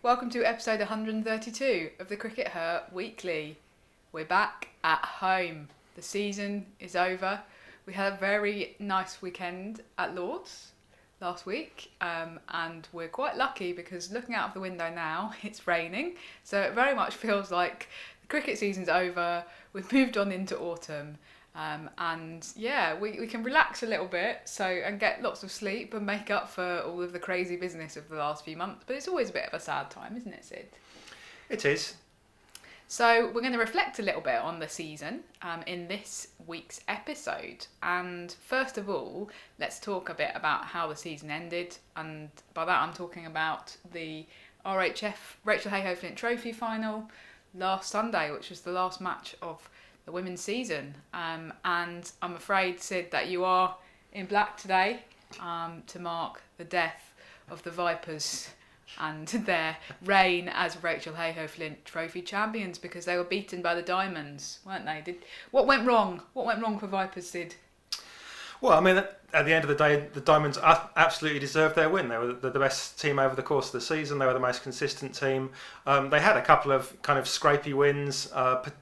Welcome to episode 132 of the CRICKETher Weekly. We're back at home. The season is over. We had a very nice weekend at Lord's last week, and we're quite lucky because looking out of the window now, it's raining. So it very much feels like the cricket season's over. We've moved on into autumn. We can relax a little bit and get lots of sleep and make up for all of the crazy business of the last few months. But it's always a bit of a sad time, isn't it, Sid? It is. So we're going to reflect a little bit on the season in this week's episode. And first of all, let's talk a bit about how the season ended. And by that, I'm talking about the RHF Rachel Hayhoe Flint Trophy final last Sunday, which was the last match of the women's season, and I'm afraid, Sid, that you are in black today to mark the death of the Vipers and their reign as Rachel Hayhoe Flint Trophy champions, because they were beaten by the Diamonds, weren't they? What went wrong? What went wrong for Vipers, Sid? Well, I mean, at the end of the day, the Diamonds absolutely deserved their win. They were the best team over the course of the season. They were the most consistent team. They had a couple of kind of scrapey wins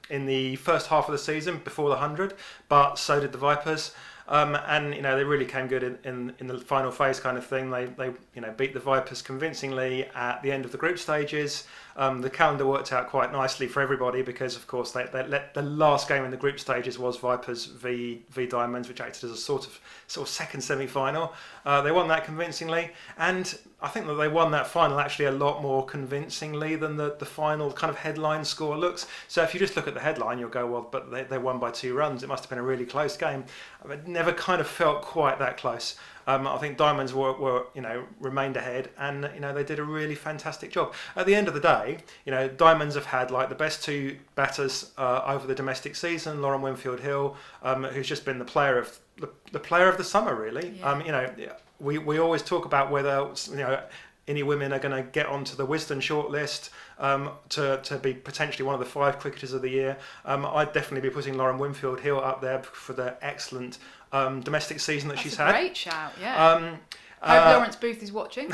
in the first half of the season before the 100, but so did the Vipers. And they really came good in the final phase kind of thing. They beat the Vipers convincingly at the end of the group stages. The calendar worked out quite nicely for everybody because, of course, they let the last game in the group stages was Vipers v Diamonds, which acted as a sort of second semi-final. They won that convincingly, and I think that they won that final actually a lot more convincingly than the final kind of headline score looks. So if you just look at the headline, you'll go, well, but they won by 2 runs. It must have been a really close game. It never kind of felt quite that close. I think Diamonds were remained ahead, and they did a really fantastic job. At the end of the day, Diamonds have had like the best 2 batters over the domestic season. Lauren Winfield-Hill, who's just been the player of the summer, really. Yeah. We always talk about whether any women are going to get onto the Wisden shortlist to be potentially one of the 5 cricketers of the year. I'd definitely be putting Lauren Winfield-Hill up there for the excellent domestic season that she's had. Great shout, yeah. Hope Lawrence Booth is watching.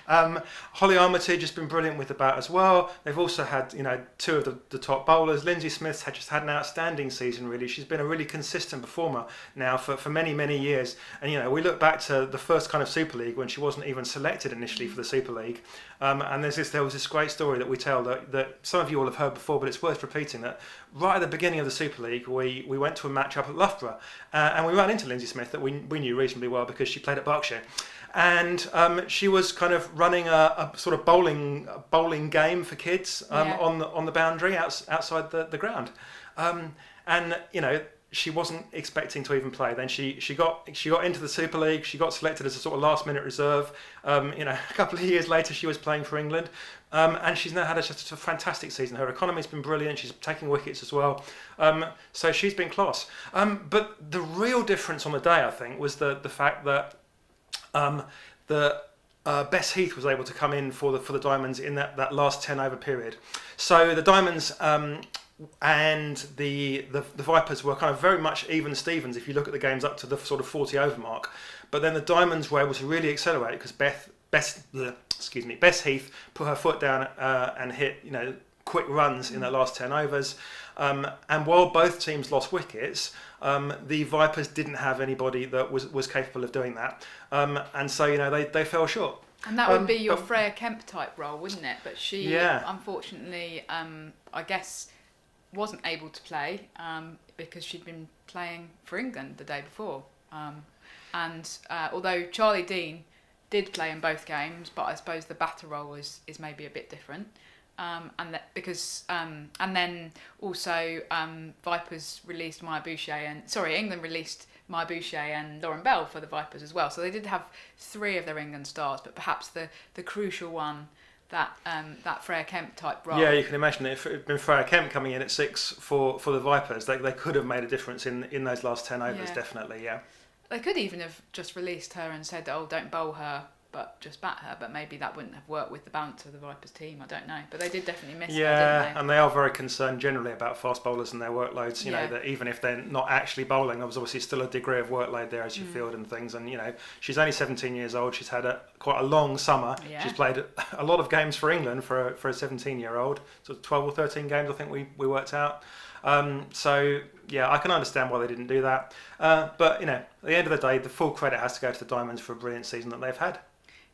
Holly Armitage has been brilliant with the bat as well. They've also had 2 of the top bowlers. Lindsay Smith's just had an outstanding season, really. She's been a really consistent performer now for many, many years. And we look back to the first kind of Super League when she wasn't even selected initially for the Super League. And there was this great story that we tell that some of you all have heard before, but it's worth repeating, that right at the beginning of the Super League, we went to a match up at Loughborough, and we ran into Lindsay Smith that we knew reasonably well because she played at Berkshire. And she was kind of running a sort of bowling game for kids on the boundary outside the ground. She wasn't expecting to even play. Then she got into the Super League. She got selected as a sort of last minute reserve. A couple of years later, she was playing for England, and she's now had just a fantastic season. Her economy's been brilliant. She's taking wickets as well. So she's been class. But the real difference on the day, I think, was the fact that Bess Heath was able to come in for the Diamonds in that last 10 over period. So the Diamonds and the Vipers were kind of very much even Stevens if you look at the games up to the sort of 40 over mark. But then the Diamonds were able to really accelerate because Bess Heath put her foot down and hit quick runs in the last 10 overs. And while both teams lost wickets, the Vipers didn't have anybody that was capable of doing that. And so they fell short. And that would be your Freya Kemp type role, wouldn't it? But she, unfortunately, I guess, wasn't able to play because she'd been playing for England the day before. Although Charlie Dean did play in both games, but I suppose the batter role is maybe a bit different. And then also Vipers released England released Maya Boucher and Lauren Bell for the Vipers as well. So they did have 3 of their England stars, but perhaps the crucial one, that Freya Kemp type role. Yeah, you can imagine if it had been Freya Kemp coming in at 6 for the Vipers, they could have made a difference in those last 10 overs, definitely, yeah. They could even have just released her and said, oh, don't bowl her but just bat her. But maybe that wouldn't have worked with the balance of the Vipers team. I don't know. But they did definitely miss her, didn't they? And they are very concerned generally about fast bowlers and their workloads. You know, that even if they're not actually bowling, there's obviously still a degree of workload there as you field and things. And, you know, she's only 17 years old. She's had quite a long summer. Yeah. She's played a lot of games for England for a 17-year-old. So 12 or 13 games, I think we worked out. So, yeah, I can understand why they didn't do that. But, you know, at the end of the day, the full credit has to go to the Diamonds for a brilliant season that they've had.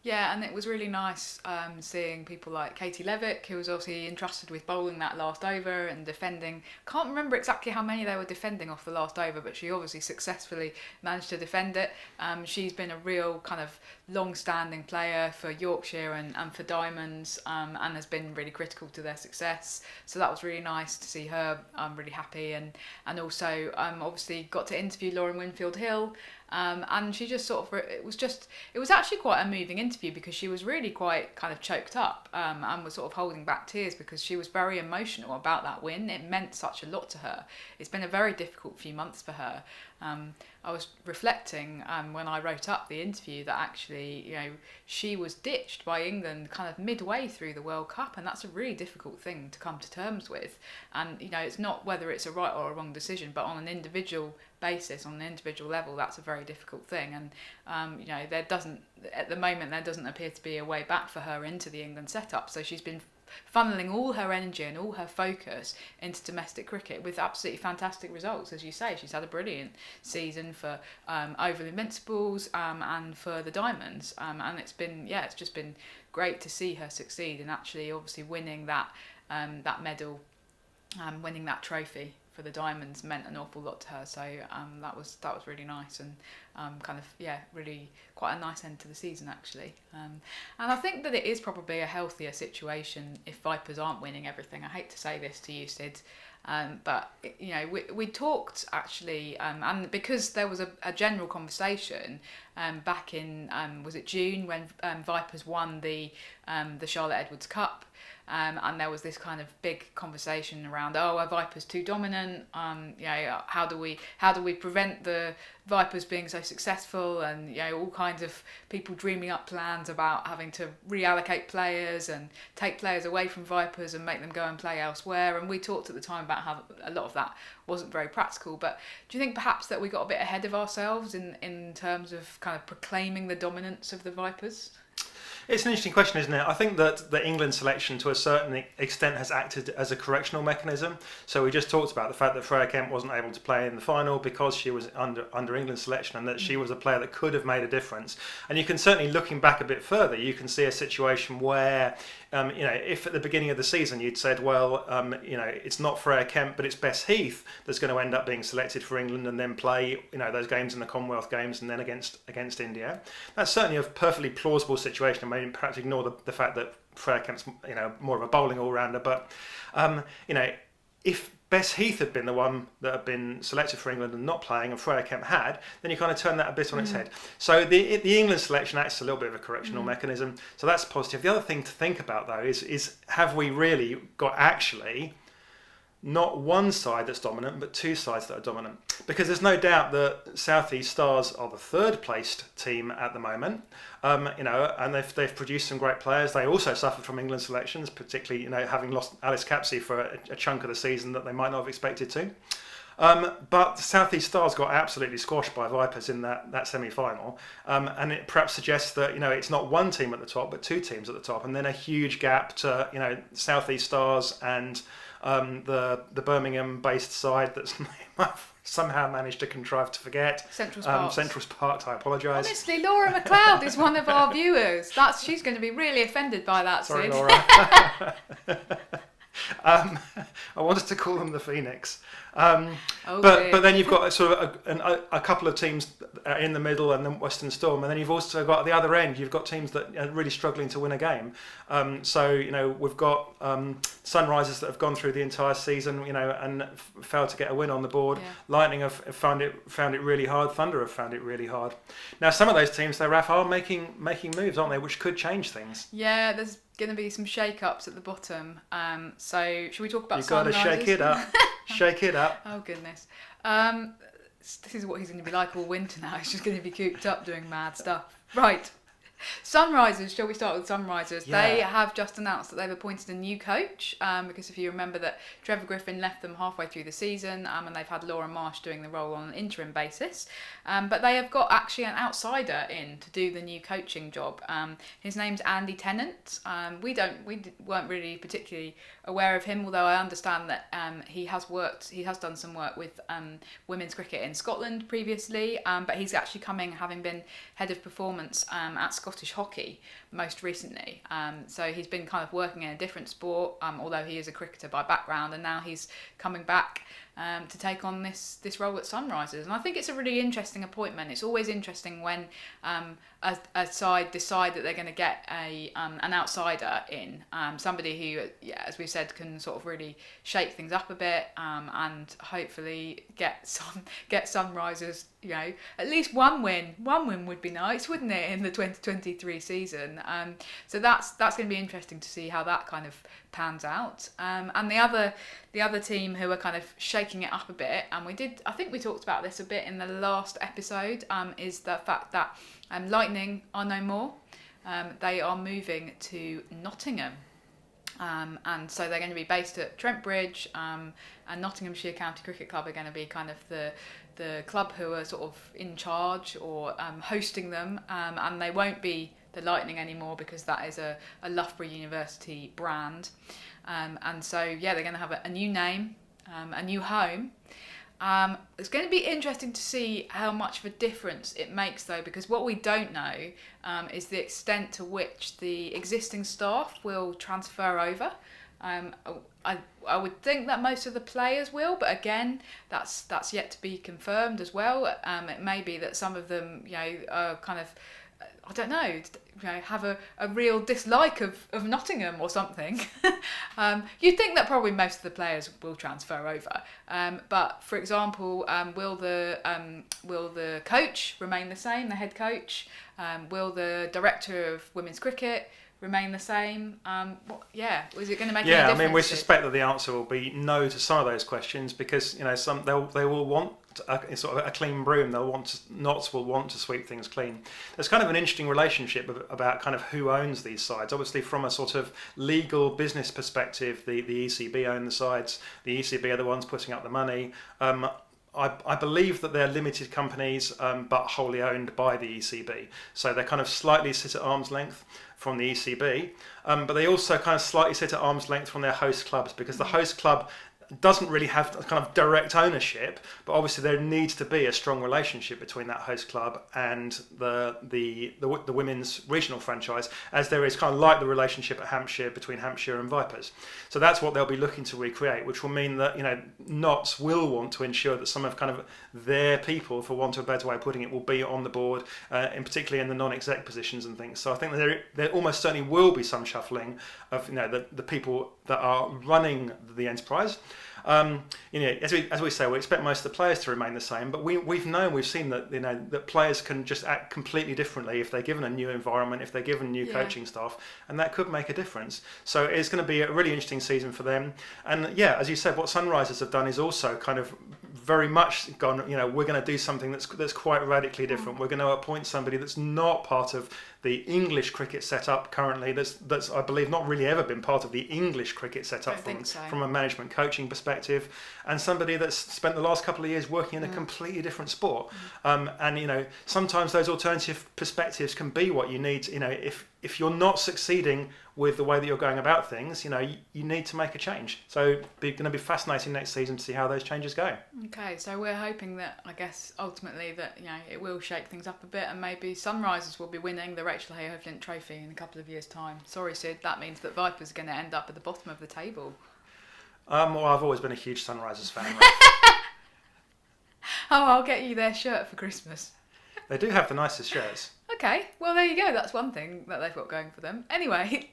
Yeah, and it was really nice seeing people like Katie Levick, who was obviously entrusted with bowling that last over and defending. Can't remember exactly how many they were defending off the last over, but she obviously successfully managed to defend it. She's been a real kind of long-standing player for Yorkshire and for Diamonds, and has been really critical to their success. So that was really nice to see her. I'm really happy, and also obviously got to interview Lauren Winfield-Hill. And she just sort of, it was actually quite a moving interview because she was really quite kind of choked up and was sort of holding back tears because she was very emotional about that win. It meant such a lot to her. It's been a very difficult few months for her. I was reflecting when I wrote up the interview that actually, you know, she was ditched by England kind of midway through the World Cup, and that's a really difficult thing to come to terms with. And, you know, it's not whether it's a right or a wrong decision, but on an individual basis, on an individual level, that's a very difficult thing. And, you know, at the moment, there doesn't appear to be a way back for her into the England setup. So she's been funneling all her energy and all her focus into domestic cricket with absolutely fantastic results. As you say, she's had a brilliant season for Oval Invincibles and for the Diamonds, and it's just been great to see her succeed and actually obviously winning that medal, winning that trophy for the Diamonds meant an awful lot to her. So that was really nice and really quite a nice end to the season actually. And I think that it is probably a healthier situation if Vipers aren't winning everything. I hate to say this to you, Sid, but you know we talked actually, and because there was a general conversation back in was it June when Vipers won the Charlotte Edwards Cup. And there was this kind of big conversation around, are Vipers too dominant? How do we prevent the Vipers being so successful? And you know, all kinds of people dreaming up plans about having to reallocate players and take players away from Vipers and make them go and play elsewhere. And we talked at the time about how a lot of that wasn't very practical. But do you think perhaps that we got a bit ahead of ourselves in terms of kind of proclaiming the dominance of the Vipers? It's an interesting question, isn't it? I think that the England selection, to a certain extent, has acted as a correctional mechanism. So we just talked about the fact that Freya Kemp wasn't able to play in the final because she was under England selection, and that she was a player that could have made a difference. And you can certainly, looking back a bit further, you can see a situation where, if at the beginning of the season you'd said, well, it's not Freya Kemp, but it's Bess Heath that's going to end up being selected for England and then play, those games in the Commonwealth Games and then against India. That's certainly a perfectly plausible situation. I mean, perhaps ignore the fact that Freya Kemp's, more of a bowling all-rounder, but, if Bess Heath had been the one that had been selected for England and not playing, and Freya Kemp had, then you kind of turn that a bit on its head. So the England selection acts as a little bit of a correctional mechanism. So that's positive. The other thing to think about, though, is have we really got actually not one side that's dominant, but two sides that are dominant? Because there's no doubt that South East Stars are the third placed team at the moment, and they've produced some great players. They also suffered from England selections, particularly having lost Alice Capsey for a chunk of the season that they might not have expected to. But South East Stars got absolutely squashed by Vipers in that semi-final, and it perhaps suggests that it's not one team at the top, but two teams at the top, and then a huge gap to South East Stars and the Birmingham-based side that's somehow managed to contrive to forget. Central Sparks. Central Sparks, I apologise. Honestly, Laura McLeod is one of our viewers. She's going to be really offended by that, Sorry, Sid. Laura. I wanted to call them the Phoenix. But then you've got sort of a couple of teams in the middle, and then Western Storm, and then you've also got at the other end, you've got teams that are really struggling to win a game. We've got Sunrisers that have gone through the entire season, and failed to get a win on the board. Yeah. Lightning have found it really hard. Thunder have found it really hard. Now some of those teams, though, Raf, are making moves, aren't they, which could change things. Yeah, there's going to be some shake-ups at the bottom. So should we talk about Sunrisers? You've got to shake it up. Shake it up. Oh, goodness. This is what he's going to be like all winter now. He's just going to be cooped up doing mad stuff. Right. Sunrisers, shall we start with Sunrisers? Yeah. They have just announced that they've appointed a new coach, because if you remember that Trevor Griffin left them halfway through the season, and they've had Laura Marsh doing the role on an interim basis. But they have got actually an outsider in to do the new coaching job. His name's Andy Tennant. We weren't really particularly aware of him, although I understand that he has done some work with women's cricket in Scotland previously, but he's actually having been head of performance at Scottish hockey most recently. So he's been kind of working in a different sport, although he is a cricketer by background, and now he's coming back to take on this role at Sunrisers. And I think it's a really interesting appointment. It's always interesting when a side decide that they're going to get an outsider in, somebody who, as we've said, can sort of really shake things up a bit, and hopefully get Sunrisers, at least one win. One win would be nice, wouldn't it, in the 2023 season? So that's going to be interesting to see how that kind of pans out. And the other team who are kind of shaking it up a bit, and I think we talked about this a bit in the last episode, is the fact that Lightning are no more. They are moving to Nottingham. And so they're going to be based at Trent Bridge, and Nottinghamshire County Cricket Club are going to be kind of the club who are sort of in charge or hosting them, and they won't be the Lightning anymore because that is a Loughborough University brand. And so, they're going to have a new name, a new home. It's going to be interesting to see how much of a difference it makes, though, because what we don't know is the extent to which the existing staff will transfer over. I would think that most of the players will, but again, that's yet to be confirmed as well. It may be that some of them, are kind of, I don't know, have a real dislike of Nottingham or something. You'd think that probably most of the players will transfer over. But for example, will the coach remain the same, the head coach? Will the director of women's cricket remain the same? Was it going to make any difference? I mean, we suspect that the answer will be no to some of those questions, because they will want a clean broom. Notts will want to sweep things clean. There's kind of an interesting relationship about kind of who owns these sides. Obviously, from a sort of legal business perspective, the ECB own the sides. The ECB are the ones putting up the money. I believe that they're limited companies, but wholly owned by the ECB. So they kind of slightly sit at arm's length from the ECB, but they also kind of slightly sit at arm's length from their host clubs, because the host club doesn't really have kind of direct ownership, but obviously there needs to be a strong relationship between that host club and the women's regional franchise, as there is kind of like the relationship at Hampshire between Hampshire and Vipers. So that's what they'll be looking to recreate, which will mean that Notts will want to ensure that some of kind of their people, for want of a better way of putting it, will be on the board, and particularly in the non-exec positions and things. So I think that there almost certainly will be some shuffling of the people that are running the enterprise. As we say, we expect most of the players to remain the same, but we've seen that that players can just act completely differently if they're given a new environment, if they're given new coaching staff, and that could make a difference. So it's going to be a really interesting season for them. And as you said, what Sunrisers have done is also kind of very much gone, we're going to do something that's quite radically different. We're going to appoint somebody that's not part of the English cricket setup currently, that's I believe not really ever been part of the English cricket setup from a management coaching perspective, and somebody that's spent the last couple of years working in a completely different sport. And sometimes those alternative perspectives can be what you need. If you're not succeeding with the way that you're going about things, you need to make a change. So it's going to be fascinating next season to see how those changes go. Okay, so we're hoping that, I guess, ultimately that it will shake things up a bit, and maybe Sunrisers will be winning the Rachel Hayhoe Flint Trophy in a couple of years' time. Sorry, Sid, that means that Vipers are going to end up at the bottom of the table. Well, I've always been a huge Sunrisers fan. Right? I'll get you their shirt for Christmas. They do have the nicest shirts. Okay, well there you go, that's one thing that they've got going for them. Anyway,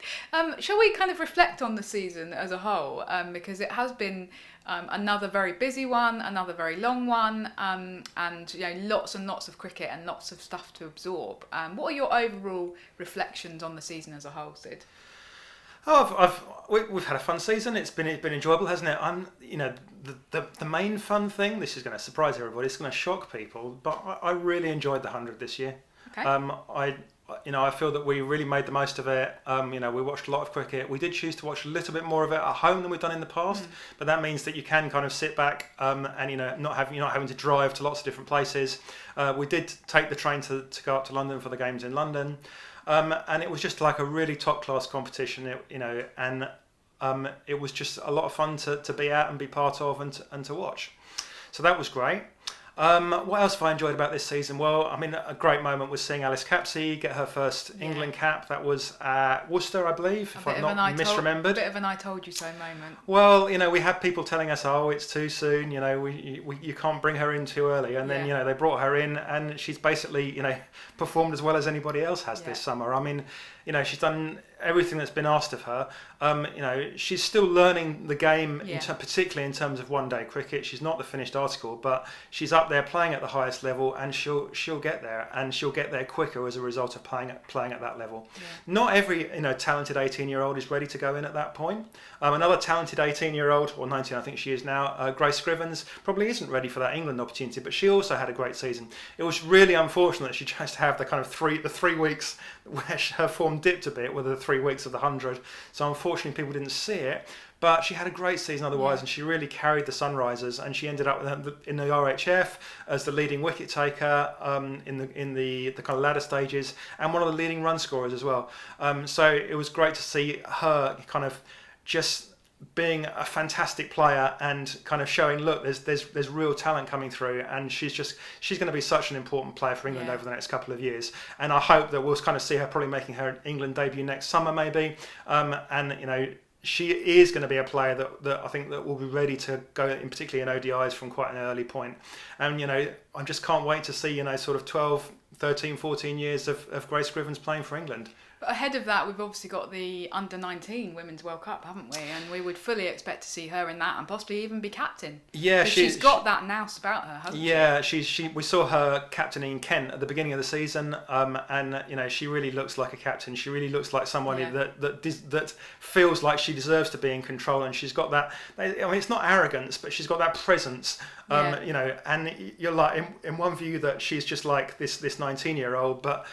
shall we kind of reflect on the season as a whole, because it has been another very busy one, another very long one, and lots and lots of cricket and lots of stuff to absorb. What are your overall reflections on the season as a whole, Sid? We've had a fun season. It's been enjoyable, hasn't it? The main fun thing. This is going to surprise everybody. It's going to shock people, but I really enjoyed the 100 this year. Okay. I feel that we really made the most of it. We watched a lot of cricket. We did choose to watch a little bit more of it at home than we've done in the past, but that means that you can kind of sit back and you're not having to drive to lots of different places. We did take the train to go up to London for the games in London, and it was just like a really top class competition. It was just a lot of fun to be at and be part of and to watch. So that was great. What else have I enjoyed about this season? Well, I mean, a great moment was seeing Alice Capsey get her first England cap. That was at Worcester, I believe, if I've not misremembered. A bit of an I told you so moment. Well, we had people telling us, oh, it's too soon, you can't bring her in too early. And then, they brought her in and she's basically, performed as well as anybody else has this summer. I mean, she's done everything that's been asked of her. She's still learning the game, particularly in terms of one-day cricket. She's not the finished article, but she's up there playing at the highest level, and she'll get there, and she'll get there quicker as a result of playing at that level. Yeah. Not every talented 18-year-old is ready to go in at that point. Another talented 18-year-old, or 19, I think she is now, Grace Scrivens, probably isn't ready for that England opportunity, but she also had a great season. It was really unfortunate that she chose to have the kind of 3 weeks where her form dipped a bit with the 3 weeks of the 100. So unfortunately, people didn't see it. But she had a great season otherwise, and she really carried the Sunrisers, and she ended up in the RHF as the leading wicket taker in the kind of ladder stages, and one of the leading run scorers as well. So it was great to see her kind of just being a fantastic player and kind of showing, look, there's real talent coming through, and she's going to be such an important player for England over the next couple of years. And I hope that we'll kind of see her probably making her England debut next summer maybe, she is going to be a player that I think that will be ready to go, in particularly in ODIs, from quite an early point. And I just can't wait to see sort of 12, 13, 14 years of Grace Scrivens playing for England. But ahead of that, we've obviously got the Under-19 Women's World Cup, haven't we? And we would fully expect to see her in that and possibly even be captain. Yeah, she's got that nous about her, hasn't she? Yeah, we saw her captaining Kent at the beginning of the season, and she really looks like a captain. She really looks like somebody that feels like she deserves to be in control, and she's got that. I mean, it's not arrogance, but she's got that presence. And you're like in one view that she's just like this 19-year-old, but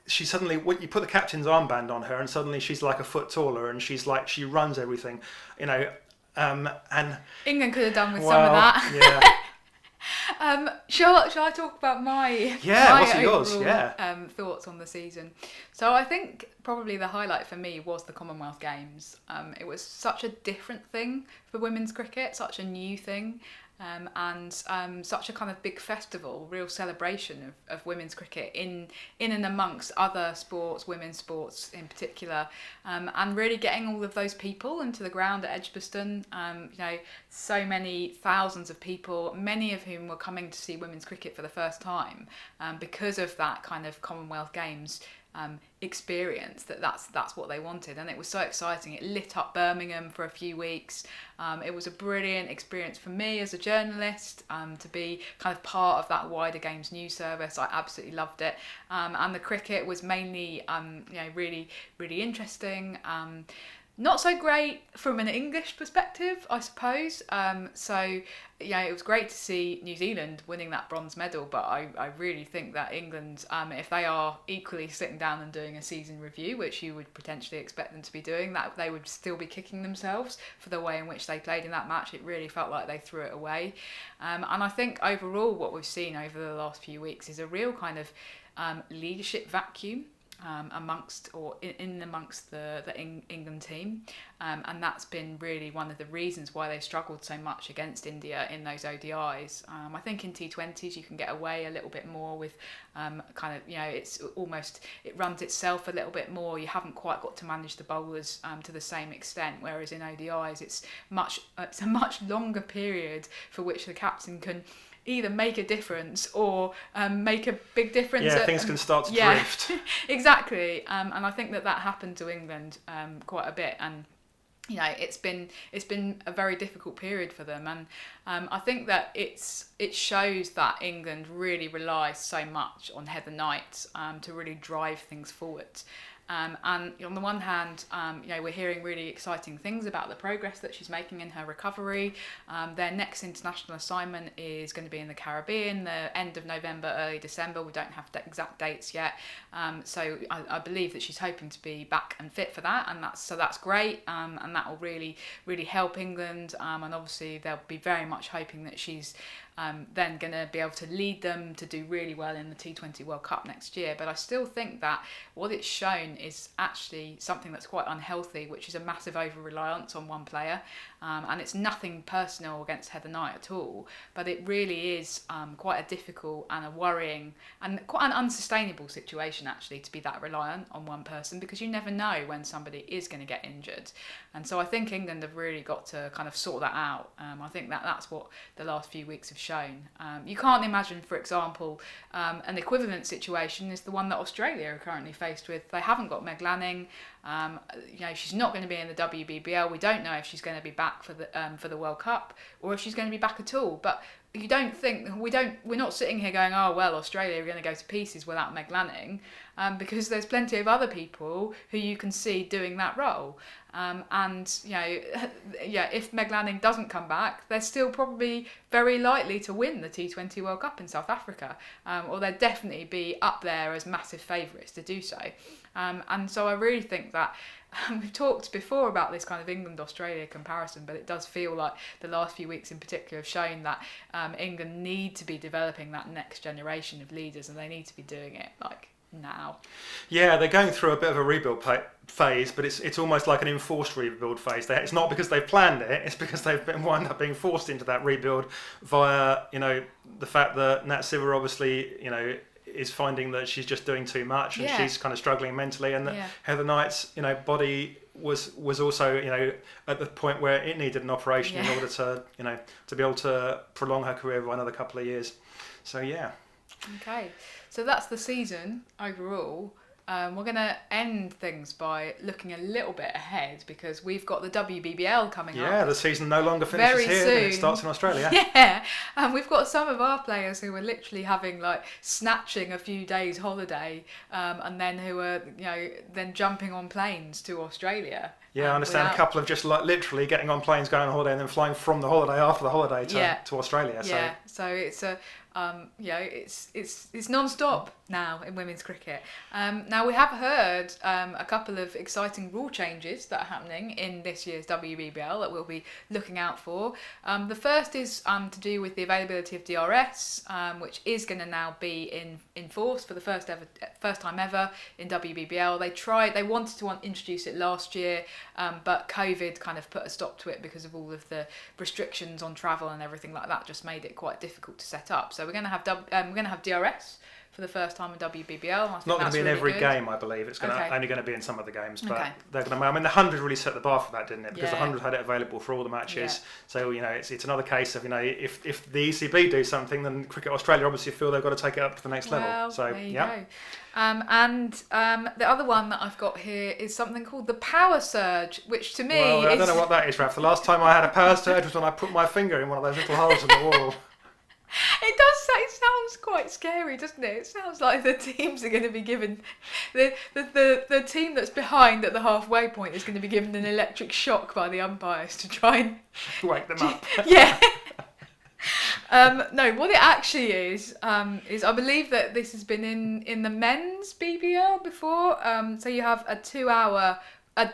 she suddenly, you put the captain's armband on her, and suddenly she's like a foot taller, and she runs everything, and England could have done with some of that. Shall I talk about my thoughts on the season? So I think probably the highlight for me was the Commonwealth Games. It was such a different thing for women's cricket, such a new thing. And such a kind of big festival, real celebration of women's cricket in and amongst other sports, women's sports in particular, and really getting all of those people into the ground at Edgbaston. So many thousands of people, many of whom were coming to see women's cricket for the first time because of that kind of Commonwealth Games experience. That's what they wanted, and it was so exciting. It lit up Birmingham for a few weeks. It was a brilliant experience for me as a journalist to be kind of part of that wider Games news service. I absolutely loved it, and the cricket was mainly really, really interesting. Not so great from an English perspective, I suppose. It was great to see New Zealand winning that bronze medal, but I really think that England, if they are equally sitting down and doing a season review, which you would potentially expect them to be doing, that they would still be kicking themselves for the way in which they played in that match. It really felt like they threw it away. And I think overall what we've seen over the last few weeks is a real kind of leadership vacuum amongst the England team, and that's been really one of the reasons why they struggled so much against India in those ODIs. I think in T20s you can get away a little bit more with it runs itself a little bit more. You haven't quite got to manage the bowlers to the same extent, whereas in ODIs it's a much longer period for which the captain can either make a difference or make a big difference. Yeah, things can start to drift. Exactly. And I think that happened to England quite a bit. And it's been a very difficult period for them. And I think that it shows that England really relies so much on Heather Knight to really drive things forward. And on the one hand, we're hearing really exciting things about the progress that she's making in her recovery. Their next international assignment is going to be in the Caribbean, the end of November, early December. We don't have the exact dates yet. So I believe that she's hoping to be back and fit for that, and that's great. And that will really, really help England. And obviously they'll be very much hoping that she's then going to be able to lead them to do really well in the T20 World Cup next year. But I still think that what it's shown is actually something that's quite unhealthy, which is a massive over-reliance on one player. And it's nothing personal against Heather Knight at all, but it really is quite a difficult and a worrying and quite an unsustainable situation, actually, to be that reliant on one person, because you never know when somebody is going to get injured. And so I think England have really got to kind of sort that out. I think that's what the last few weeks have shown. You can't imagine, for example, an equivalent situation is the one that Australia are currently faced with. They haven't got Meg Lanning. She's not going to be in the WBBL. We don't know if she's going to be back for the World Cup or if she's going to be back at all. But we're not sitting here going, oh well, Australia are going to go to pieces without Meg Lanning, because there's plenty of other people who you can see doing that role. If Meg Lanning doesn't come back, they're still probably very likely to win the T20 World Cup in South Africa, or they'll definitely be up there as massive favourites to do so. And so I really think that we've talked before about this kind of England-Australia comparison, but it does feel like the last few weeks in particular have shown that England need to be developing that next generation of leaders, and they need to be doing it like now. Yeah, they're going through a bit of a rebuild phase, but it's almost like an enforced rebuild phase. It's not because they've planned it; it's because they've wound up being forced into that rebuild via the fact that Nat Siver obviously is finding that she's just doing too much, and she's kind of struggling mentally, and that Heather Knight's body was also at the point where it needed an operation in order to to be able to prolong her career by another couple of years. So yeah. Okay, so that's the season overall. We're going to end things by looking a little bit ahead, because we've got the WBBL coming up. Yeah, the season no longer finishes very here, soon. It starts in Australia. Yeah, and we've got some of our players who are literally having snatching a few days holiday, and then who are then jumping on planes to Australia. Yeah, I understand a couple of just literally getting on planes, going on holiday, and then flying from the holiday after the holiday to Australia. Yeah, so it's a it's non-stop now in women's cricket. Now we have heard a couple of exciting rule changes that are happening in this year's WBBL that we'll be looking out for. The first is to do with the availability of DRS, which is going to now be in force for the first time ever in WBBL. They wanted to introduce it last year, but COVID kind of put a stop to it because of all of the restrictions on travel and everything like that. Just made it quite difficult to set up. So we're going to have DRS for the first time in WBBL. It's not going to be in every game, I believe. It's only going to be in some of the games, but they're going to. I mean, the 100 really set the bar for that, didn't it? Because the 100 had it available for all the matches. So it's another case of if the ECB do something, then Cricket Australia obviously feel they've got to take it up to the next level. So there you go. The other one that I've got here is something called the power surge, which to me I don't know what that is, Raph. The last time I had a power surge was when I put my finger in one of those little holes in the wall. It sounds quite scary, doesn't it? It sounds like the teams are going to be given the team that's behind at the halfway point is going to be given an electric shock by the umpires to try and wake them up. Yeah. No, what it actually is I believe that this has been in the men's BBL before. So you have a 2 hour. A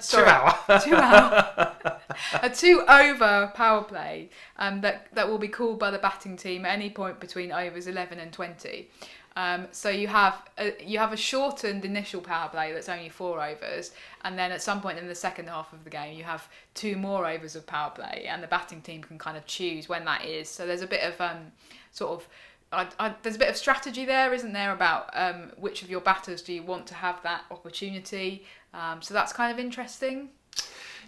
2 over power play that will be called by the batting team at any point between overs 11 and 20. So you have a shortened initial power play that's only 4 overs, and then at some point in the second half of the game you have 2 more overs of power play, and the batting team can kind of choose when that is. So there's a bit of there's a bit of strategy there, isn't there, about which of your batters do you want to have that opportunity. So that's kind of interesting.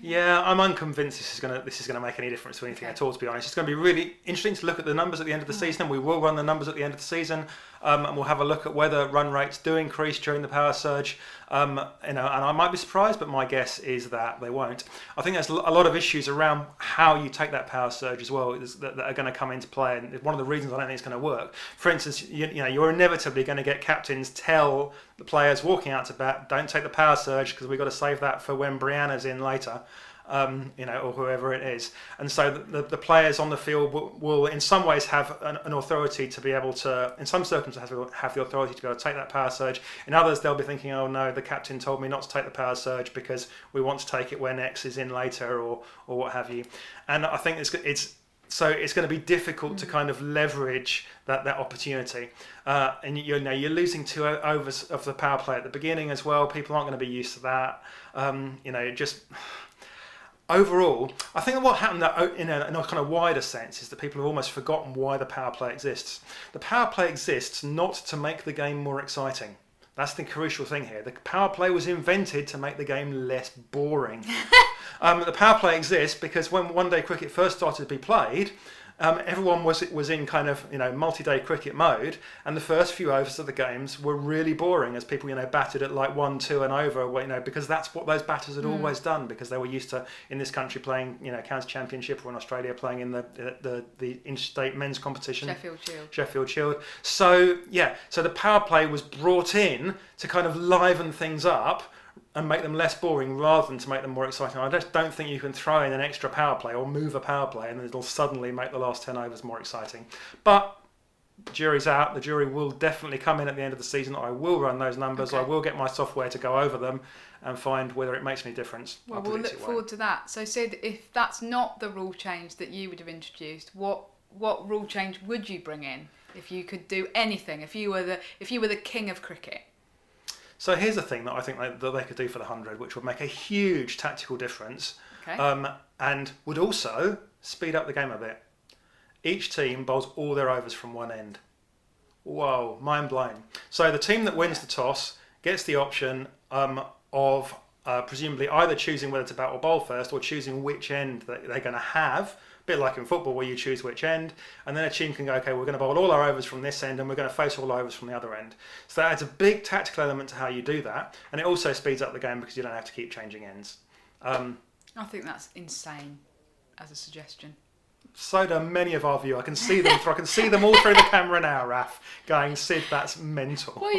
Yeah, I'm unconvinced this is gonna make any difference to anything at all, to be honest. It's going to be really interesting to look at the numbers at the end of the season. We will run the numbers at the end of the season, and we'll have a look at whether run rates do increase during the power surge. And I might be surprised, but my guess is that they won't. I think there's a lot of issues around how you take that power surge as well that are going to come into play, and one of the reasons I don't think it's going to work. For instance, you're inevitably going to get captains tell the players walking out to bat, don't take the power surge because we've got to save that for when Brianna's in later. Or whoever it is. And so the players on the field will in some ways have an authority to be able to, in some circumstances, have the authority to be able to take that power surge. In others, they'll be thinking, oh no, the captain told me not to take the power surge because we want to take it when X is in later or what have you. And I think it's going to be difficult to kind of leverage that opportunity. And you're losing 2 overs of the power play at the beginning as well. People aren't going to be used to that. Overall, I think what happened in a kind of wider sense is that people have almost forgotten why the power play exists. The power play exists not to make the game more exciting. That's the crucial thing here. The power play was invented to make the game less boring. The power play exists because when one day cricket first started to be played, everyone was in kind of multi-day cricket mode, and the first few overs of the games were really boring as people batted at like 1-2 and over, because that's what those batters had always done, because they were used to in this country playing county championship, or in Australia playing in the interstate men's competition, Sheffield Shield. So the power play was brought in to kind of liven things up and make them less boring rather than to make them more exciting. I just don't think you can throw in an extra power play or move a power play and it'll suddenly make the last 10 overs more exciting. But the jury's out. The jury will definitely come in at the end of the season. I will run those numbers. Okay. I will get my software to go over them and find whether it makes any difference. Well, we'll look forward to that. So Sid, if that's not the rule change that you would have introduced, what rule change would you bring in if you could do anything? If you were the king of cricket? So here's the thing that I think that they could do for the 100, which would make a huge tactical difference, and would also speed up the game a bit. Each team bowls all their overs from one end. Whoa, mind blown. So the team that wins the toss gets the option of presumably either choosing whether to bat or bowl first, or choosing which end that they're going to have. A bit like in football where you choose which end, and then a team can go, okay, we're going to bowl all our overs from this end and we're going to face all our overs from the other end. So that adds a big tactical element to how you do that, and it also speeds up the game because you don't have to keep changing ends. I think that's insane as a suggestion. So do many of our viewers. I can see them. I can see them all through the camera now, Raf, going, Sid, that's mental. Well,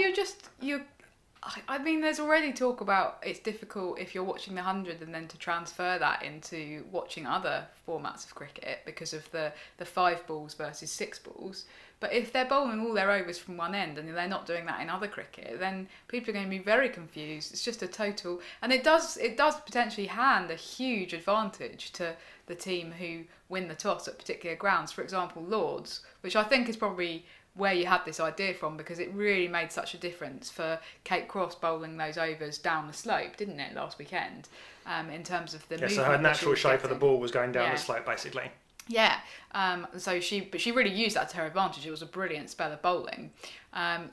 I mean, there's already talk about it's difficult if you're watching the 100 and then to transfer that into watching other formats of cricket because of the 5 balls versus 6 balls. But if they're bowling all their overs from one end and they're not doing that in other cricket, then people are going to be very confused. It's just a total... And it does potentially hand a huge advantage to the team who win the toss at particular grounds. For example, Lords, which I think is probably where you had this idea from, because it really made such a difference for Kate Cross bowling those overs down the slope, didn't it, last weekend, in terms of the movement. So her natural shape of the ball was going down the slope, basically. Yeah, so she really used that to her advantage. It was a brilliant spell of bowling. That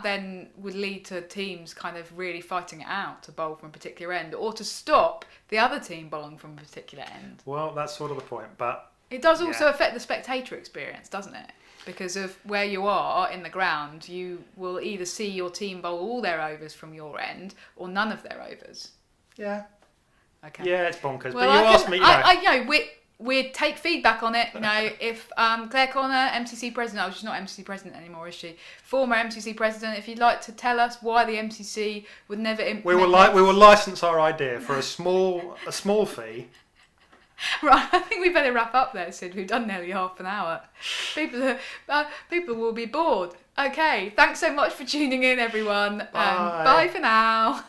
then would lead to teams kind of really fighting it out to bowl from a particular end, or to stop the other team bowling from a particular end. Well, that's sort of the point, but it does also affect the spectator experience, doesn't it? Because of where you are in the ground, you will either see your team bowl all their overs from your end or none of their overs. Yeah. Okay. Yeah, it's bonkers. Well, but you asked me, we take feedback on it. If Claire Connor, MCC president, she's not MCC president anymore, is she? Former MCC president. If you'd like to tell us why the MCC would never implement... We will license our idea for a small fee. Right, I think we better wrap up there, Sid. We've done nearly half an hour. People will be bored. Okay, thanks so much for tuning in, everyone. Bye. Bye for now.